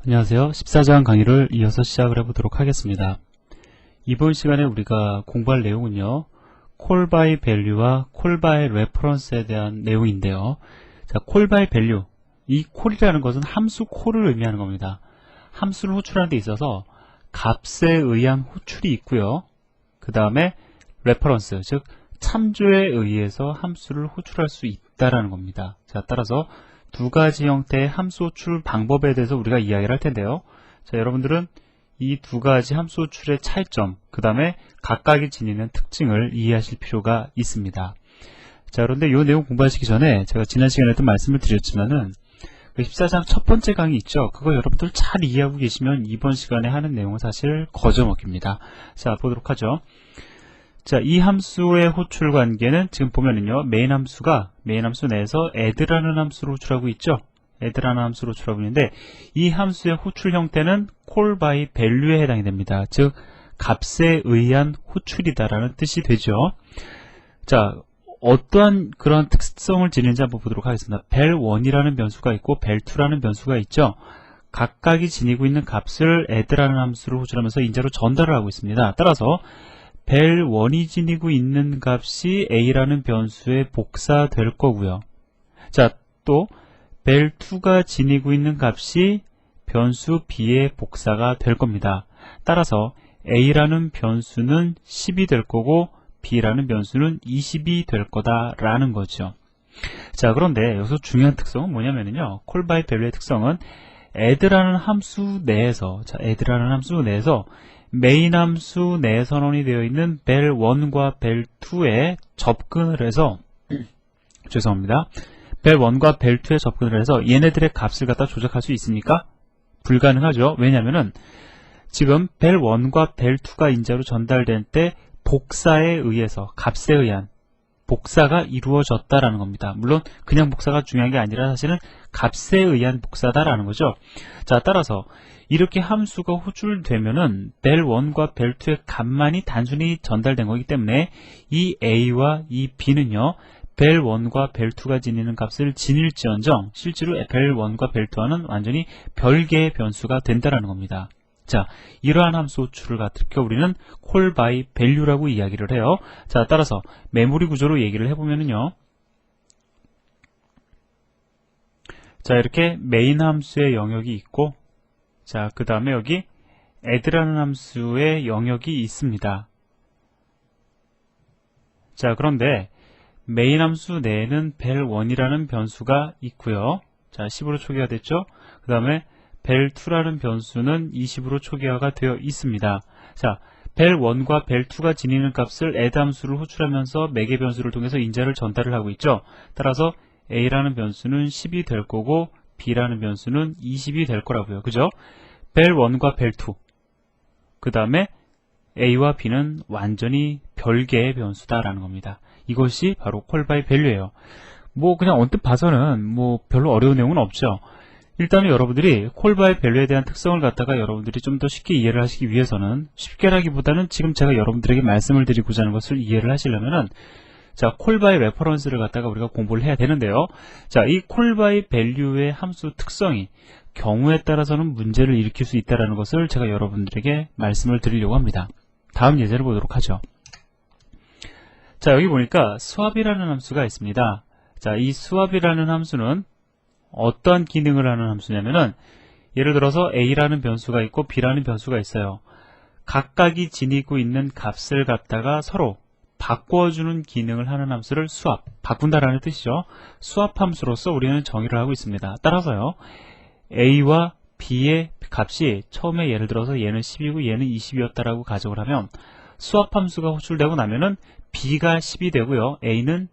안녕하세요. 14장 강의를 이어서 시작을 해보도록 하겠습니다. 이번 시간에 우리가 공부할 내용은요, call by value와 call by reference에 대한 내용인데요. 자, call by value. 이 call이라는 것은 함수 call을 의미하는 겁니다. 함수를 호출하는 데 있어서 값에 의한 호출이 있고요. 그 다음에 reference, 즉 참조에 의해서 함수를 호출할 수 있다라는 겁니다. 자, 따라서 두 가지 형태의 함수 호출 방법에 대해서 우리가 이야기를 할 텐데요. 자, 여러분들은 이 두 가지 함수 호출의 차이점, 그 다음에 각각이 지니는 특징을 이해하실 필요가 있습니다. 자, 그런데 이 내용 공부하시기 전에 제가 지난 시간에도 말씀을 드렸지만은 14장 첫 번째 강의 있죠? 그거 여러분들 잘 이해하고 계시면 이번 시간에 하는 내용은 사실 거저먹힙니다. 자, 보도록 하죠. 자, 이 함수의 호출 관계는 지금 보면은요, 메인 함수 내에서 add라는 함수를 호출하고 있죠. add라는 함수를 호출하고 있는데, 이 함수의 호출 형태는 call by value에 해당이 됩니다. 즉, 값에 의한 호출이다라는 뜻이 되죠. 자, 어떠한 그런 특성을 지니는지 한번 보도록 하겠습니다. vel1이라는 변수가 있고 vel2라는 변수가 있죠. 각각이 지니고 있는 값을 add라는 함수를 호출하면서 인자로 전달을 하고 있습니다. 따라서 vel1이 지니고 있는 값이 a라는 변수에 복사될 거고요. 자, 또 vel2가 지니고 있는 값이 변수 b에 복사가 될 겁니다. 따라서 a라는 변수는 10이 될 거고 b라는 변수는 20이 될 거다라는 거죠. 자, 그런데 여기서 중요한 특성은 뭐냐면요, call by value의 특성은 add라는 함수 내에서, 메인 함수 내 선언이 되어 있는 vel1과 vel2에 접근을 해서 vel1과 vel2에 접근을 해서 얘네들의 값을 갖다 조작할 수 있습니까? 불가능하죠. 왜냐면은 지금 vel1과 vel2가 인자로 전달될 때 복사에 의해서, 값에 의한 복사가 이루어졌다라는 겁니다. 물론 그냥 복사가 중요한 게 아니라 사실은 값에 의한 복사다라는 거죠. 자, 따라서 이렇게 함수가 호출되면은 vel1과 vel2의 값만이 단순히 전달된 거기 때문에 이 a와 이 b는요, vel1과 vel2가 지니는 값을 지닐지언정 실제로 vel1과 vel2와는 완전히 별개의 변수가 된다라는 겁니다. 자, 이러한 함수 호출을 가리켜 우리는 call by value라고 이야기를 해요. 자, 따라서 메모리 구조로 얘기를 해보면은요. 자, 이렇게 메인 함수의 영역이 있고, 자, 그 다음에 여기 add라는 함수의 영역이 있습니다. 자, 그런데 메인 함수 내에는 vel1이라는 변수가 있고요. 자, 10으로 초기화 됐죠? 그 다음에 vel2라는 변수는 20으로 초기화가 되어 있습니다. 자, vel1과 vel2가 지니는 값을 add 함수를 호출하면서 매개 변수를 통해서 인자를 전달을 하고 있죠. 따라서 a라는 변수는 10이 될 거고 b라는 변수는 20이 될 거라고요. 그죠? vel1과 vel2, 그 다음에 a와 b는 완전히 별개의 변수다라는 겁니다. 이것이 바로 call by value예요. 뭐 그냥 언뜻 봐서는 뭐 별로 어려운 내용은 없죠. 일단은 여러분들이 call by value에 대한 특성을 갖다가 여러분들이 좀 더 쉽게 이해를 하시기 위해서는, 쉽게라기보다는 지금 제가 여러분들에게 말씀을 드리고자 하는 것을 이해를 하시려면은, 자, call by reference를 갖다가 우리가 공부를 해야 되는데요. 자, 이 call by value의 함수 특성이 경우에 따라서는 문제를 일으킬 수 있다는 것을 제가 여러분들에게 말씀을 드리려고 합니다. 다음 예제를 보도록 하죠. 자, 여기 보니까 swap이라는 함수가 있습니다. 자, 이 swap이라는 함수는 어떠한 기능을 하는 함수냐면은, 예를 들어서 a라는 변수가 있고 b라는 변수가 있어요. 각각이 지니고 있는 값을 갖다가 서로 바꿔주는 기능을 하는 함수를 swap, 바꾼다라는 뜻이죠. swap 함수로서 우리는 정의를 하고 있습니다. 따라서요, a와 b의 값이 처음에 예를 들어서 얘는 10이고 얘는 20이었다라고 가정을 하면, swap 함수가 호출되고 나면은 b가 10이 되고요, a는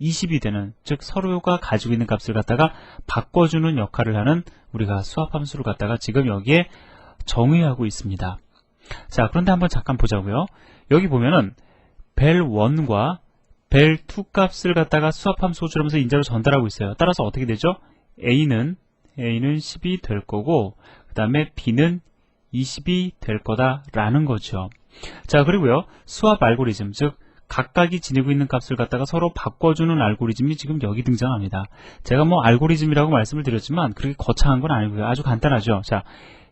20이 되는, 즉 서로가 가지고 있는 값을 갖다가 바꿔주는 역할을 하는 우리가 swap 함수를 갖다가 지금 여기에 정의하고 있습니다. 자, 그런데 한번 잠깐 보자고요. 여기 보면은 vel1과 vel2 값을 갖다가 swap 함수 호출하면서 인자로 전달하고 있어요. 따라서 어떻게 되죠? a는 10이 될 거고, 그 다음에 b는 20이 될 거다라는 거죠. 자, 그리고요, swap 알고리즘, 즉 각각이 지니고 있는 값을 갖다가 서로 바꿔주는 알고리즘이 지금 여기 등장합니다. 제가 뭐 알고리즘이라고 말씀을 드렸지만 그렇게 거창한 건 아니고요. 아주 간단하죠. 자,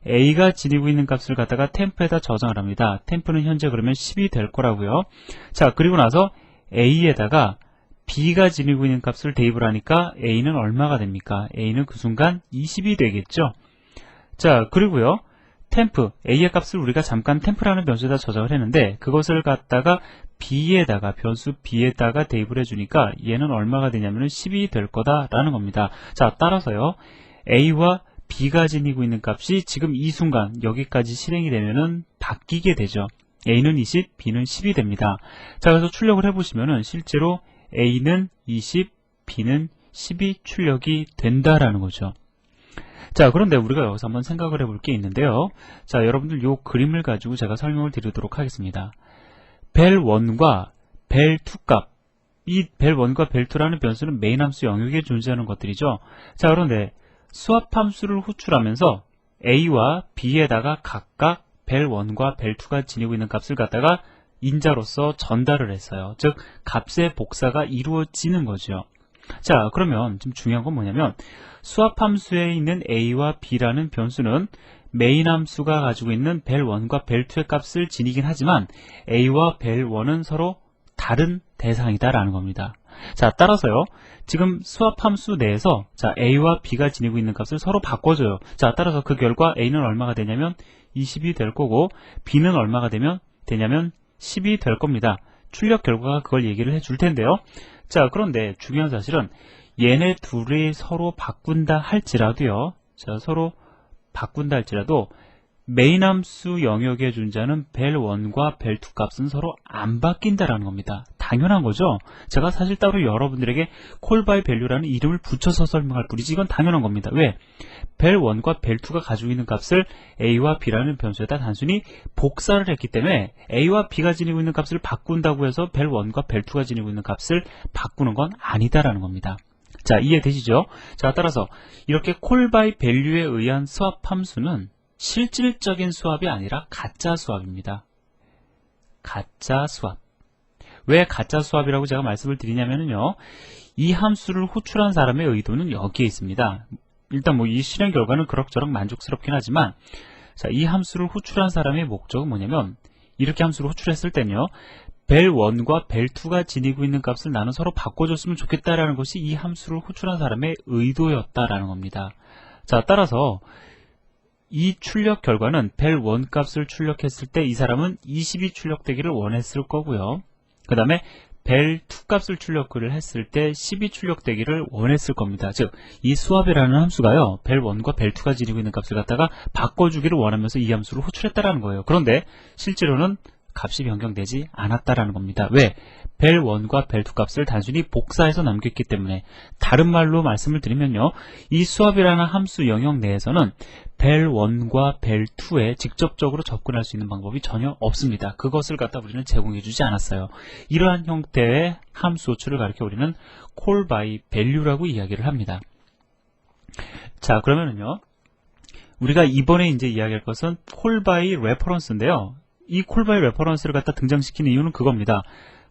A가 지니고 있는 값을 갖다가 템프에다 저장을 합니다. 템프는 현재 그러면 10이 될 거라고요. 자, 그리고 나서 A에다가 B가 지니고 있는 값을 대입을 하니까 A는 얼마가 됩니까? A는 그 순간 20이 되겠죠. 자, 그리고요. 템프, A의 값을 우리가 잠깐 템프라는 변수에다 저장을 했는데 그것을 갖다가 B에다가 변수 B에다가 대입을 해주니까 얘는 얼마가 되냐면 10이 될 거다라는 겁니다. 자, 따라서요. A와 B가 지니고 있는 값이 지금 이 순간 여기까지 실행이 되면은 바뀌게 되죠. A는 20, B는 10이 됩니다. 자, 그래서 출력을 해보시면은 실제로 A는 20, B는 10이 출력이 된다라는 거죠. 자, 그런데 우리가 여기서 한번 생각을 해볼 게 있는데요. 자, 여러분들 요 그림을 가지고 제가 설명을 드리도록 하겠습니다. 벨1과 벨2 값, 이 벨1과 벨2라는 변수는 메인 함수 영역에 존재하는 것들이죠. 자, 그런데 수합함수를 호출하면서 A와 B에다가 각각 벨1과 벨2가 지니고 있는 값을 갖다가 인자로서 전달을 했어요. 즉, 값의 복사가 이루어지는 거죠. 자, 그러면 좀 중요한 건 뭐냐면 수합함수에 있는 A와 B라는 변수는 메인 함수가 가지고 있는 벨1과 벨2의 값을 지니긴 하지만 A와 벨1은 서로 다른 대상이다라는 겁니다. 자, 따라서요. 지금 수합함수 내에서 자, A와 B가 지니고 있는 값을 서로 바꿔줘요. 자, 따라서 그 결과 A는 얼마가 되냐면 20이 될 거고 B는 얼마가 되냐면 10이 될 겁니다. 출력 결과가 그걸 얘기를 해줄 텐데요. 자, 그런데 중요한 사실은 얘네 둘이 서로 바꾼다 할지라도요. 자, 서로 바꾼다 할지라도 메인 함수 영역에 존재하는 벨1과 벨2 값은 서로 안 바뀐다라는 겁니다. 당연한 거죠. 제가 사실 따로 여러분들에게 call by value라는 이름을 붙여서 설명할 뿐이지 이건 당연한 겁니다. 왜? 벨1과 벨2가 가지고 있는 값을 A와 B라는 변수에다 단순히 복사를 했기 때문에 A와 B가 지니고 있는 값을 바꾼다고 해서 벨1과 벨2가 지니고 있는 값을 바꾸는 건 아니다라는 겁니다. 자, 이해되시죠? 자, 따라서 이렇게 call by value에 의한 수합 함수는 실질적인 수합이 아니라 가짜 수합입니다. 가짜 수합. 왜 가짜 수합이라고 제가 말씀을 드리냐면요. 이 함수를 호출한 사람의 의도는 여기에 있습니다. 일단 뭐 이 실행 결과는 그럭저럭 만족스럽긴 하지만 자, 이 함수를 호출한 사람의 목적은 뭐냐면 이렇게 함수를 호출했을 때는요. 벨1과 벨2가 지니고 있는 값을 나는 서로 바꿔줬으면 좋겠다라는 것이 이 함수를 호출한 사람의 의도였다라는 겁니다. 자, 따라서 이 출력 결과는 벨1 값을 출력했을 때 이 사람은 20이 출력되기를 원했을 거고요. 그 다음에 벨2 값을 출력을 했을 때 10이 출력되기를 원했을 겁니다. 즉, 이 수합이라는 함수가요. 벨1과 벨2가 지니고 있는 값을 갖다가 바꿔주기를 원하면서 이 함수를 호출했다라는 거예요. 그런데 실제로는 값이 변경되지 않았다라는 겁니다. 왜? 벨1과 벨2 값을 단순히 복사해서 남겼기 때문에 다른 말로 말씀을 드리면요. 이 수합이라는 함수 영역 내에서는 벨1과 벨2에 직접적으로 접근할 수 있는 방법이 전혀 없습니다. 그것을 갖다 우리는 제공해주지 않았어요. 이러한 형태의 함수 호출을 가리켜 우리는 call by value라고 이야기를 합니다. 자, 그러면은요. 우리가 이번에 이제 이야기할 것은 call by reference인데요. 이 call by reference를 갖다 등장시키는 이유는 그겁니다.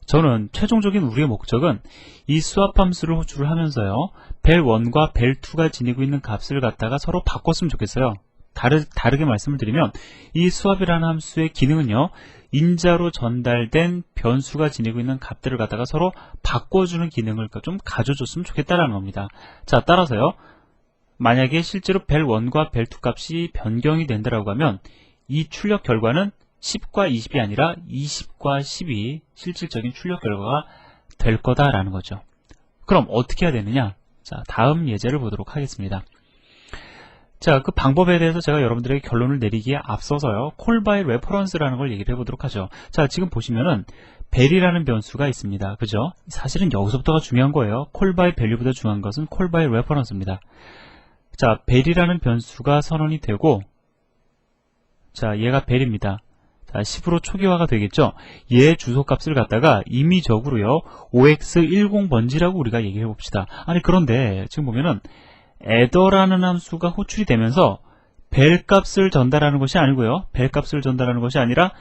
저는 최종적인 우리의 목적은 이 수합 함수를 호출을 하면서요. 벨1과 벨2가 지니고 있는 값을 갖다가 서로 바꿨으면 좋겠어요. 다르게 말씀을 드리면 이 수합이라는 함수의 기능은요. 인자로 전달된 변수가 지니고 있는 값들을 갖다가 서로 바꿔주는 기능을 좀 가져줬으면 좋겠다라는 겁니다. 자, 따라서요. 만약에 실제로 벨1과 벨2 값이 변경이 된다라고 하면 이 출력 결과는 10과 20이 아니라 20과 10이 실질적인 출력 결과가 될 거다라는 거죠. 그럼 어떻게 해야 되느냐? 자, 다음 예제를 보도록 하겠습니다. 자, 그 방법에 대해서 제가 여러분들에게 결론을 내리기에 앞서서요. call by reference라는 걸 얘기를 해보도록 하죠. 자, 지금 보시면은 벨이라는 변수가 있습니다. 그죠? 사실은 여기서부터가 중요한 거예요. call by value보다 중요한 것은 call by reference입니다. 자, 벨이라는 변수가 선언이 되고 자, 얘가 벨입니다. 자, 10으로 초기화가 되겠죠. 얘 주소값을 갖다가 임의적으로요. OX10번지라고 우리가 얘기해 봅시다. 아니 그런데 지금 보면은 adder라는 함수가 호출이 되면서 벨 값을 전달하는 것이 아니고요. 벨 값을 전달하는 것이 아니라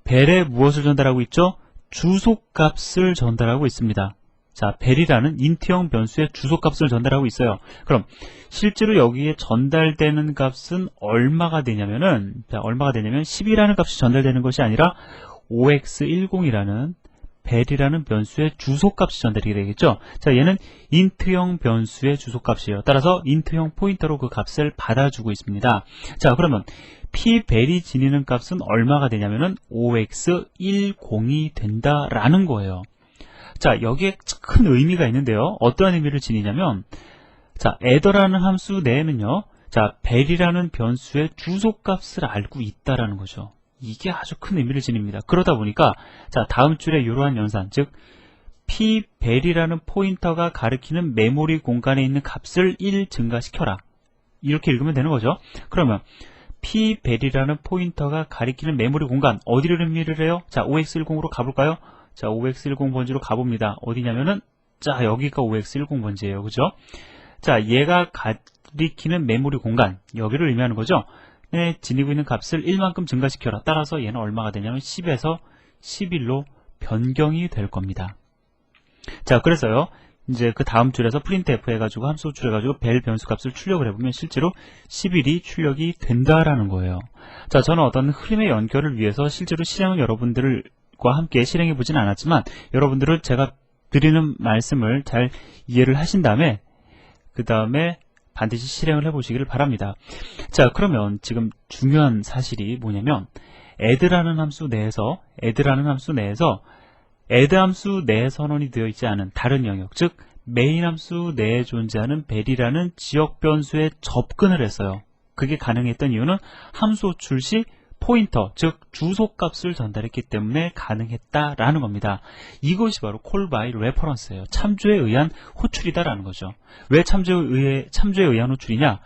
벨에 무엇을 전달하고 있죠? 주소값을 전달하고 있습니다. 자, 벨이라는 인트형 변수의 주소값을 전달하고 있어요. 그럼 실제로 여기에 전달되는 값은 얼마가 되냐면은, 자, 얼마가 되냐면 10이라는 값이 전달되는 것이 아니라 OX10이라는 벨이라는 변수의 주소값이 전달이 되겠죠. 자, 얘는 인트형 변수의 주소값이에요. 따라서 인트형 포인터로 그 값을 받아주고 있습니다. 자, 그러면 p벨이 지니는 값은 얼마가 되냐면은 OX10이 된다라는 거예요. 자, 여기에 큰 의미가 있는데요. 어떠한 의미를 지니냐면, 자, adder라는 함수 내에는요, 자, 벨이라는 변수의 주소값을 알고 있다라는 거죠. 이게 아주 큰 의미를 지닙니다. 그러다 보니까, 자, 다음 줄에 이러한 연산, 즉, p벨이라는 포인터가 가리키는 메모리 공간에 있는 값을 1 증가시켜라. 이렇게 읽으면 되는 거죠. 그러면, p벨이라는 포인터가 가리키는 메모리 공간, 어디를 의미를 해요? 자, OX10으로 가볼까요? 자, OX10 번지로 가봅니다. 어디냐면은, 자, 여기가 OX10 번지예요. 그죠? 자, 얘가 가리키는 메모리 공간, 여기를 의미하는 거죠. 네, 지니고 있는 값을 1만큼 증가시켜라. 따라서 얘는 얼마가 되냐면 10에서 11로 변경이 될 겁니다. 자, 그래서요, 이제 그 다음 줄에서 printf 해가지고 함수 호출해가지고 벨 변수 값을 출력을 해보면 실제로 11이 출력이 된다라는 거예요. 자, 저는 어떤 흐름의 연결을 위해서 실제로 실행을 여러분들과 함께 실행해 보진 않았지만 여러분들은 제가 드리는 말씀을 잘 이해를 하신 다음에 그 다음에 반드시 실행을 해보시기를 바랍니다. 자, 그러면 지금 중요한 사실이 뭐냐면 add라는 함수 내에서 add 함수 내에 선언이 되어 있지 않은 다른 영역, 즉 메인 함수 내에 존재하는 벨이라는 지역 변수에 접근을 했어요. 그게 가능했던 이유는 함수 호출 시 포인터, 즉 주소값을 전달했기 때문에 가능했다라는 겁니다. 이것이 바로 call by reference예요. 참조에 의한 호출이다라는 거죠. 왜 참조에 의한 호출이냐?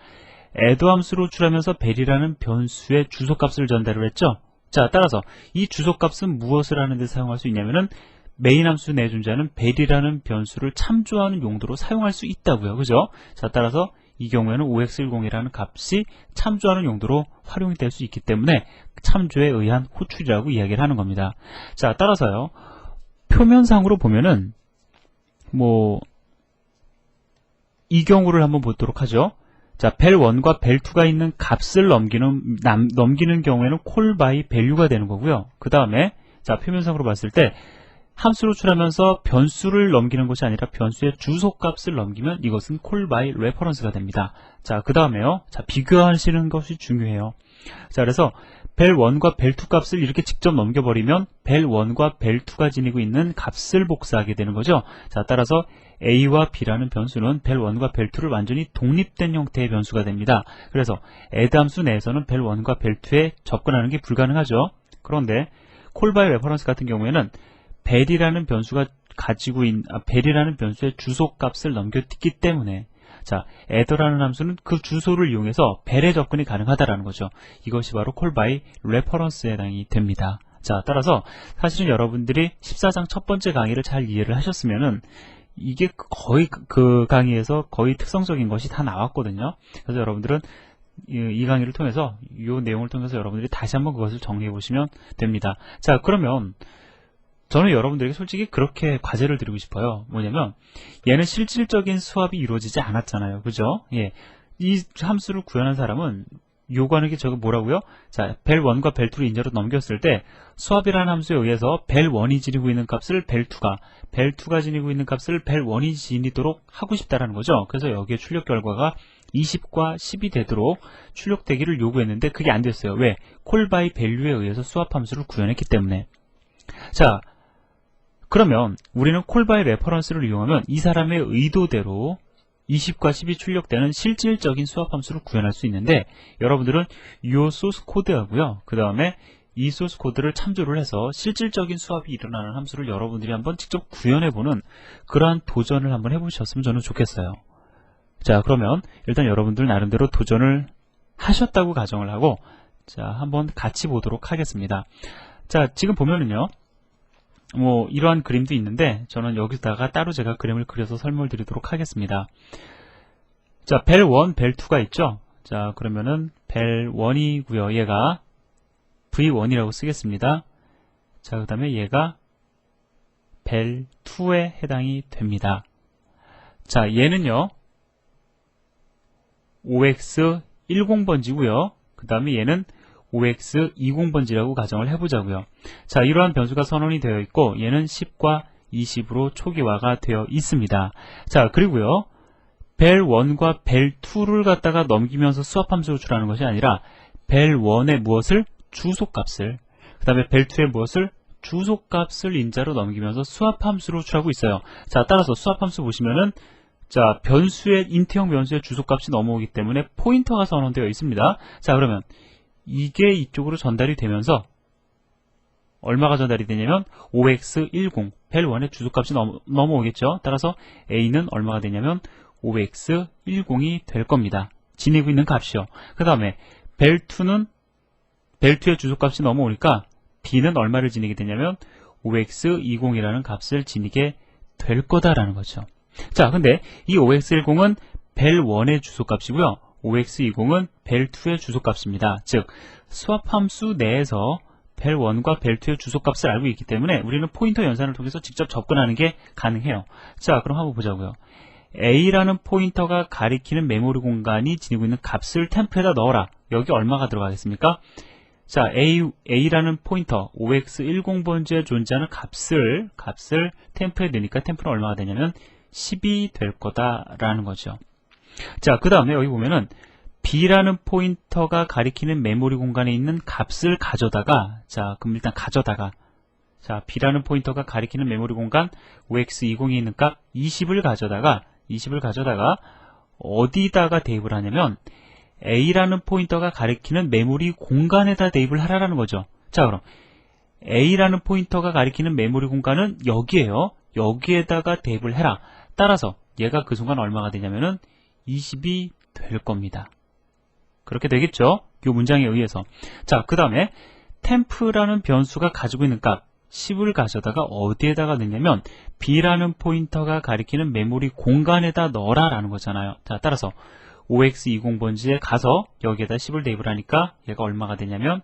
add 함수로 호출하면서 벨이라는 변수의 주소값을 전달을 했죠. 자, 따라서 이 주소값은 무엇을 하는 데 사용할 수 있냐면은 메인 함수 내에 존재하는 벨이라는 변수를 참조하는 용도로 사용할 수 있다고요. 그죠? 자, 따라서 이 경우에는 OX10이라는 값이 참조하는 용도로 활용이 될 수 있기 때문에 참조에 의한 호출이라고 이야기를 하는 겁니다. 자, 따라서요, 표면상으로 보면은 이 경우를 한번 보도록 하죠. 자, 벨1과 벨2가 있는 값을 넘기는 경우에는 call by value가 되는 거고요. 그 다음에 자, 표면상으로 봤을 때 함수를 호출하면서 변수를 넘기는 것이 아니라 변수의 주소값을 넘기면 이것은 call by reference가 됩니다. 자, 그 다음에요. 자, 비교하시는 것이 중요해요. 자, 그래서 벨1과 벨2 값을 이렇게 직접 넘겨버리면 벨1과 벨2가 지니고 있는 값을 복사하게 되는 거죠. 자, 따라서 a와 b라는 변수는 벨1과 벨2를 완전히 독립된 형태의 변수가 됩니다. 그래서 add 함수 내에서는 벨1과 벨2에 접근하는 게 불가능하죠. 그런데 call by reference 같은 경우에는 벨이라는 변수가 벨이라는 변수의 주소값을 넘겼기 때문에 자, add라는 함수는 그 주소를 이용해서 벨에 접근이 가능하다라는 거죠. 이것이 바로 call by reference에 해당이 됩니다. 자, 따라서 사실은 여러분들이 14장 첫 번째 강의를 잘 이해를 하셨으면은 이게 거의 그 강의에서 거의 특성적인 것이 다 나왔거든요. 그래서 여러분들은 이 강의를 통해서 이 내용을 통해서 여러분들이 다시 한번 그것을 정리해 보시면 됩니다. 자, 그러면 저는 여러분들에게 솔직히 그렇게 과제를 드리고 싶어요. 뭐냐면 얘는 실질적인 수합이 이루어지지 않았잖아요. 그죠? 예. 이 함수를 구현한 사람은 요구하는 게 저거 뭐라고요? 자, 벨1과 벨2를 인자로 넘겼을 때 수합이라는 함수에 의해서 벨1이 지니고 있는 값을 벨2가 지니고 있는 값을 벨1이 지니도록 하고 싶다라는 거죠. 그래서 여기에 출력 결과가 20과 10이 되도록 출력되기를 요구했는데 그게 안 됐어요. 왜? call by value에 의해서 수합 함수를 구현했기 때문에. 자, 그러면 우리는 call by reference를 이용하면 이 사람의 의도대로 20과 10이 출력되는 실질적인 수합 함수를 구현할 수 있는데 여러분들은 이 소스 코드하고요. 그 다음에 이 소스 코드를 참조를 해서 실질적인 수합이 일어나는 함수를 여러분들이 한번 직접 구현해보는 그러한 도전을 한번 해보셨으면 저는 좋겠어요. 자, 그러면 일단 여러분들 나름대로 도전을 하셨다고 가정을 하고 자, 한번 같이 보도록 하겠습니다. 자, 지금 보면은요. 이러한 그림도 있는데 저는 여기다가 따로 제가 그림을 그려서 설명을 드리도록 하겠습니다. 자, 벨1, 벨2가 있죠. 자, 그러면은 벨1이고요. 얘가 V1이라고 쓰겠습니다. 자, 그 다음에 얘가 벨2에 해당이 됩니다. 자, 얘는요, OX10번지고요. 그 다음에 얘는 OX20번지라고 가정을 해보자고요. 자, 이러한 변수가 선언이 되어 있고 얘는 10과 20으로 초기화가 되어 있습니다. 자, 그리고요, 벨1과 벨2를 갖다가 넘기면서 수합함수를 호출하는 것이 아니라 벨1의 무엇을? 주소값을, 그 다음에 벨2의 무엇을? 주소값을 인자로 넘기면서 수합함수를 호출하고 있어요. 자, 따라서 수합함수 보시면은, 자, 변수의 인트형 변수의 주소값이 넘어오기 때문에 포인터가 선언되어 있습니다. 자, 그러면 이게 이쪽으로 전달이 되면서 얼마가 전달이 되냐면 OX10, 벨1의 주소값이 넘어오겠죠. 따라서 A는 얼마가 되냐면 OX10이 될 겁니다. 지니고 있는 값이요. 그 다음에 벨2의 주소값이 넘어오니까 B는 얼마를 지니게 되냐면 OX20이라는 값을 지니게 될 거다라는 거죠. 자, 근데 이 OX10은 벨1의 주소값이고요. OX20은 벨2의 주소값입니다. 즉, 수합함수 내에서 벨1과 벨2의 주소값을 알고 있기 때문에 우리는 포인터 연산을 통해서 직접 접근하는 게 가능해요. 자, 그럼 한번 보자고요. A라는 포인터가 가리키는 메모리 공간이 지니고 있는 값을 템플에다 넣어라. 여기 얼마가 들어가겠습니까? 자, A라는 포인터, OX10번지에 존재하는 값을 템플에 넣으니까 템플은 얼마가 되냐면 10이 될 거다라는 거죠. 자, 그 다음에 여기 보면은 B라는 포인터가 가리키는 메모리 공간에 있는 값을 가져다가, 자, 그럼 일단 가져다가, 자, B라는 포인터가 가리키는 메모리 공간 OX20에 있는 값 20을 가져다가 어디다가 대입을 하냐면 A라는 포인터가 가리키는 메모리 공간에다 대입을 하라는 거죠. 자, 그럼 A라는 포인터가 가리키는 메모리 공간은 여기에요. 여기에다가 대입을 해라. 따라서 얘가 그 순간 얼마가 되냐면은 20이 될 겁니다. 그렇게 되겠죠? 이 문장에 의해서. 자, 그 다음에 템프라는 변수가 가지고 있는 값 10을 가져다가 어디에다가 넣냐면 B라는 포인터가 가리키는 메모리 공간에다 넣어라 라는 거잖아요. 자, 따라서 OX20번지에 가서 여기에다 10을 대입을 하니까 얘가 얼마가 되냐면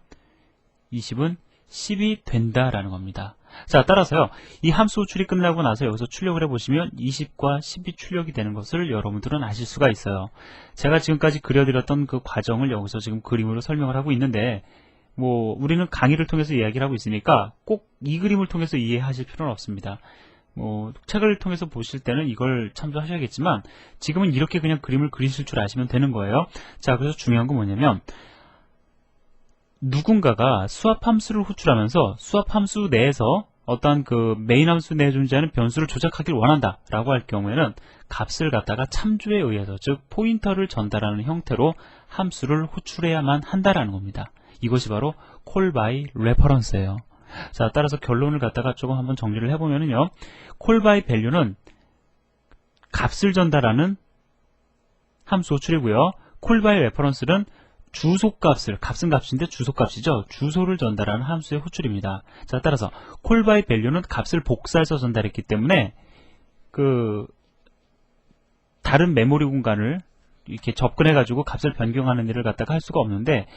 20은 10이 된다라는 겁니다. 자, 따라서요, 이 함수 호출이 끝나고 나서 여기서 출력을 해보시면 20과 10이 출력이 되는 것을 여러분들은 아실 수가 있어요. 제가 지금까지 그려드렸던 그 과정을 여기서 지금 그림으로 설명을 하고 있는데, 우리는 강의를 통해서 이야기를 하고 있으니까 꼭 이 그림을 통해서 이해하실 필요는 없습니다. 책을 통해서 보실 때는 이걸 참조하셔야겠지만, 지금은 이렇게 그냥 그림을 그리실 줄 아시면 되는 거예요. 자, 그래서 중요한 건 뭐냐면, 누군가가 수합함수를 호출하면서 수합함수 내에서 어떤 그 메인 함수 내에 존재하는 변수를 조작하길 원한다 라고 할 경우에는 값을 갖다가 참조에 의해서, 즉 포인터를 전달하는 형태로 함수를 호출해야만 한다라는 겁니다. 이것이 바로 call by reference예요. 자, 따라서 결론을 갖다가 조금 한번 정리를 해보면요, call by value는 값을 전달하는 함수 호출이고요, call by reference는 주소값을, 값은 값인데 주소값이죠. 주소를 전달하는 함수의 호출입니다. 자, 따라서 call by value는 값을 복사해서 전달했기 때문에 다른 메모리 공간을 이렇게 접근해가지고 값을 변경하는 일을 갖다가 할 수가 없는데,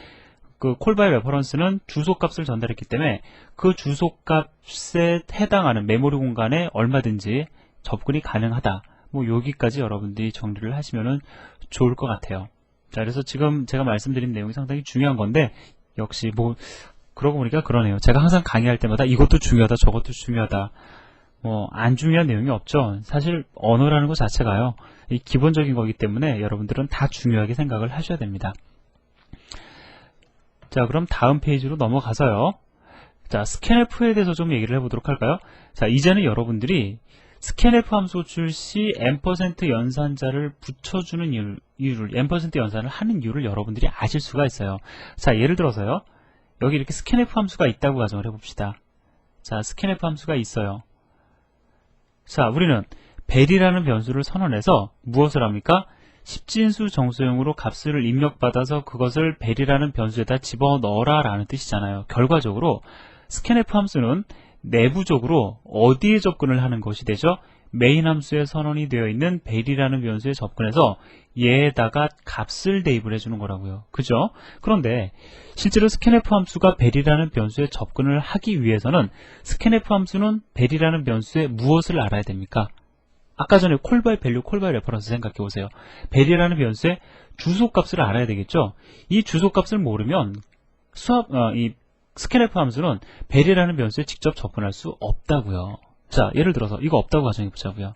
call by reference는 주소값을 전달했기 때문에 그 주소값에 해당하는 메모리 공간에 얼마든지 접근이 가능하다. 여기까지 여러분들이 정리를 하시면 좋을 것 같아요. 자, 그래서 지금 제가 말씀드린 내용이 상당히 중요한 건데, 역시 그러고 보니까 그러네요. 제가 항상 강의할 때마다 이것도 중요하다, 저것도 중요하다, 안 중요한 내용이 없죠. 사실 언어라는 것 자체가요, 기본적인 거기 때문에 여러분들은 다 중요하게 생각을 하셔야 됩니다. 자, 그럼 다음 페이지로 넘어가서요, 자, scanf에 대해서 좀 얘기를 해보도록 할까요? 자, 이제는 여러분들이 scanf 함수 호출 시 %, 연산자를 붙여주는 이유를, %, 연산을 하는 이유를 여러분들이 아실 수가 있어요. 자, 예를 들어서요, 여기 이렇게 scanf 함수가 있다고 가정을 해봅시다. 자, scanf 함수가 있어요. 자, 우리는 벨이라는 변수를 선언해서 무엇을 합니까? 10진수 정수형으로 값을 입력받아서 그것을 벨이라는 변수에다 집어넣어라 라는 뜻이잖아요. 결과적으로 scanf 함수는 내부적으로 어디에 접근을 하는 것이 되죠? 메인 함수에 선언이 되어 있는 벨이라는 변수에 접근해서 얘에다가 값을 대입을 해주는 거라고요. 그죠? 그런데 실제로 scanf 함수가 벨이라는 변수에 접근을 하기 위해서는 scanf 함수는 벨이라는 변수에 무엇을 알아야 됩니까? 아까 전에 call by value, call by reference 생각해 보세요. 벨이라는 변수의 주소값을 알아야 되겠죠? 이 주소값을 모르면 이 scanf 함수는 벨이라는 변수에 직접 접근할 수 없다고요. 자, 예를 들어서 이거 없다고 가정해 보자고요.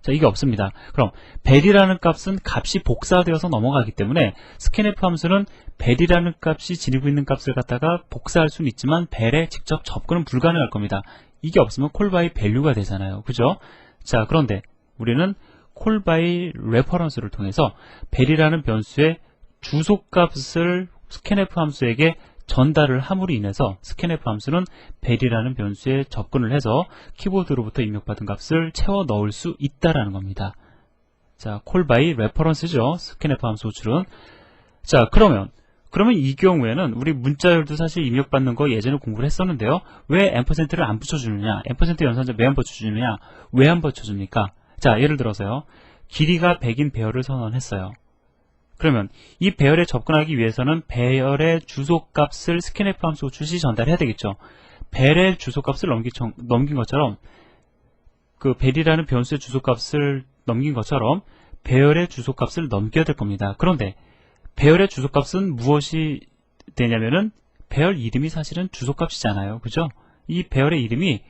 자, 이게 없습니다. 그럼 벨이라는 값은 값이 복사되어서 넘어가기 때문에 scanf 함수는 벨이라는 값이 지니고 있는 값을 갖다가 복사할 수는 있지만 벨에 직접 접근은 불가능할 겁니다. 이게 없으면 call by value가 되잖아요. 그죠? 자, 그런데 우리는 call by reference를 통해서 벨이라는 변수의 주소값을 scanf 함수에게 전달을 함으로 인해서 scanf 함수는 벨이라는 변수에 접근을 해서 키보드로부터 입력받은 값을 채워 넣을 수 있다라는 겁니다. 자, call by reference죠. scanf 함수 호출은. 자, 그러면 이 경우에는 우리 문자열도 사실 입력받는 거 예전에 공부를 했었는데요. 왜 앰퍼센트를 안 붙여주느냐? 앰퍼센트 연산자 왜 안 붙여주느냐? 왜 안 붙여줍니까? 자, 예를 들어서요. 길이가 100인 배열을 선언했어요. 그러면 이 배열에 접근하기 위해서는 배열의 주소값을 scanf 함수 호출시 전달해야 되겠죠. 벨의 주소값을 넘긴 것처럼 그 벨이라는 변수의 주소값을 넘긴 것처럼 배열의 주소값을 넘겨야 될 겁니다. 그런데 배열의 주소값은 무엇이 되냐면은 배열 이름이 사실은 주소값이잖아요. 그죠? 이 배열의 이름이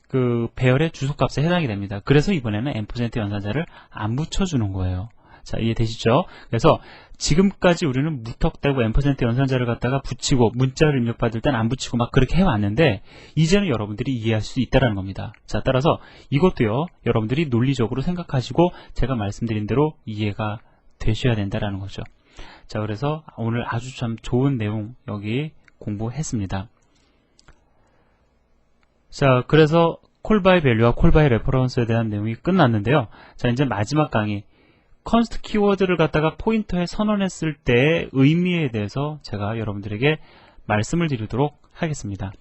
그 배열의 주소값에 해당이 됩니다. 그래서 이번에는 앰퍼센트 연산자를 안 붙여주는 거예요. 자, 이해되시죠? 그래서 지금까지 우리는 무턱대고 앰퍼센트 연산자를 갖다가 붙이고 문자를 입력받을 땐 안 붙이고 막 그렇게 해왔는데 이제는 여러분들이 이해할 수 있다는 겁니다. 자, 따라서 이것도요, 여러분들이 논리적으로 생각하시고 제가 말씀드린 대로 이해가 되셔야 된다는 거죠. 자, 그래서 오늘 아주 참 좋은 내용 여기 공부했습니다. 자, 그래서 call by value와 call by reference에 대한 내용이 끝났는데요. 자, 이제 마지막 강의 const 키워드를 갖다가 포인터에 선언했을 때의 의미에 대해서 제가 여러분들에게 말씀을 드리도록 하겠습니다.